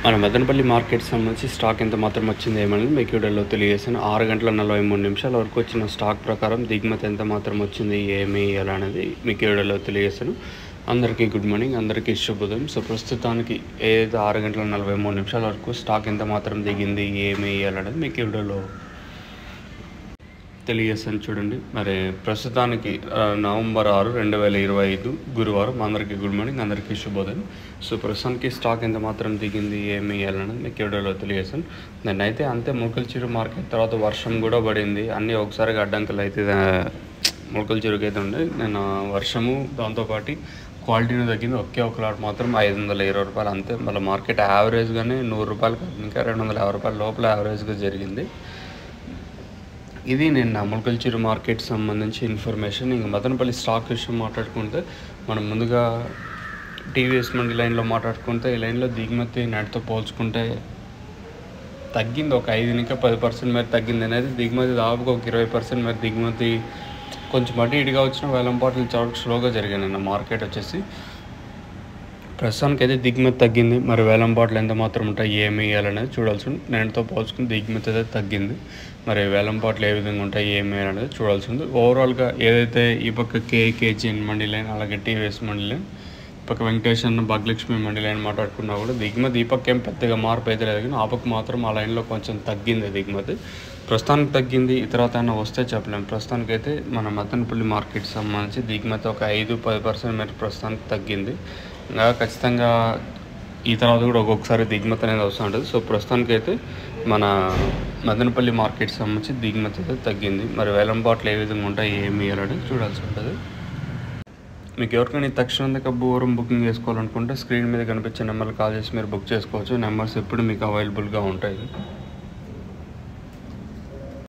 మన మదనపల్లి మార్కెట్ సంబంధించి స్టాక్ ఎంత మాత్రం వచ్చింది ఏమని మీకు వీడియోలో తెలియజేసాను. 6:43 వరకు వచ్చిన స్టాక్ ప్రకారం దిగుమతి ఎంత మాత్రం వచ్చింది ఏమి ఎలా అనేది మీకు వీడియోలో తెలియజేసాను. అందరికీ గుడ్ మార్నింగ్, అందరికీ శుభోదయం. సో ప్రస్తుతానికి ఏదైతే 6:43 వరకు స్టాక్ ఎంత మాత్రం దిగింది ఏమి ఎలా అనేది మీకు వీడియోలో తెలియజేస్తాను. చూడండి, మరి ప్రస్తుతానికి నవంబర్ 6, 2025 గురువారం. అందరికీ గుడ్ మార్నింగ్, అందరికీ శుభోదయం. సో ప్రస్తుతానికి స్టాక్ ఎంత మాత్రం దిగింది ఏమి అనేది మీకు వీడియోలో తెలియజేస్తాను. దాన్ని అయితే అంతే మొలకల్చెరువు మార్కెట్ తర్వాత వర్షం కూడా పడింది. అన్నీ ఒకసారిగా అడ్డంకులు అయితే మొలకల్చెరువుకి అయితే ఉండే. నేను వర్షము దాంతోపాటు క్వాలిటీని తగ్గింది. ఒక లాట్ మాత్రం 520 రూపాయలు అంతే. మళ్ళీ మార్కెట్ యావరేజ్గానే 100 రూపాయలు ఇంకా 250 రూపాయల లోపల యావరేజ్గా జరిగింది. ఇది నేను మొలకల్చెరువు మార్కెట్ సంబంధించి ఇన్ఫర్మేషన్. ఇంక మదనపల్లి స్టాక్ విషయం మాట్లాడుకుంటే మనం ముందుగా టీవీఎస్ మండి లైన్లో మాట్లాడుకుంటే ఈ లైన్లో దిగుమతి నెట్తో పోల్చుకుంటే తగ్గింది. ఒక 5-10% మేర తగ్గింది అనేది దిగుమతి. దాదాపుగా ఒక 20% మేర దిగుమతి కొంచెం అటు ఇటుగా వచ్చిన వేలంపాట్లు చాలా స్లోగా జరిగాయి నిన్న మార్కెట్ వచ్చేసి. ప్రస్తుతానికి అయితే దిగుమతి తగ్గింది. మరి వేలంపాట్లు ఎంత మాత్రం ఉంటాయి ఏమి అనేది చూడాల్సి ఉంది. నేనుతో పోల్చుకుని దిగుమతి అయితే తగ్గింది. మరి వేలంపాట్లు ఏ విధంగా ఉంటాయి ఏమి అనేది చూడాల్సి ఉంది. ఓవరాల్గా ఏదైతే ఈ పక్క కేజీఎన్ మండి లైన్, అలాగే టీవీఎస్ మండి లైన్, ఈ పక్క వెంకటేశ్వర భాగ్యలక్ష్మి మండి లైన్ మాట్లాడుకున్నా కూడా దిగుమతి ఈ పక్క ఏం పెద్దగా మార్పు అయితే లేదు, కానీ ఆ పక్క మాత్రం ఆ లైన్లో కొంచెం తగ్గింది దిగుమతి. ప్రస్తుతానికి తగ్గింది, ఈ తర్వాత అయినా వస్తే చెప్పలేము. ప్రస్తుతానికి అయితే మన మదనపల్లి మార్కెట్ సంబంధించి దిగుమతి ఒక 5-10% మేర ప్రస్తుతానికి తగ్గింది. ఇంకా ఖచ్చితంగా ఈ తర్వాత కూడా ఒక్కొక్కసారి దిగుమతి అనేది వస్తూ ఉంటుంది. సో ప్రస్తుతానికి అయితే మన మదనపల్లి మార్కెట్ సంబంధించి దిగుమతి అయితే తగ్గింది. మరి వేలంపాట్లు ఏ విధంగా ఉంటాయి ఏమి అనేది చూడాల్సి ఉంటుంది. మీకు ఎవరికైనా తక్షణ భూవరం బుకింగ్ చేసుకోవాలనుకుంటే స్క్రీన్ మీద కనిపించే నెంబర్కి కాల్ చేసి మీరు బుక్ చేసుకోవచ్చు. నెంబర్స్ ఎప్పుడు మీకు అవైలబుల్గా ఉంటాయి.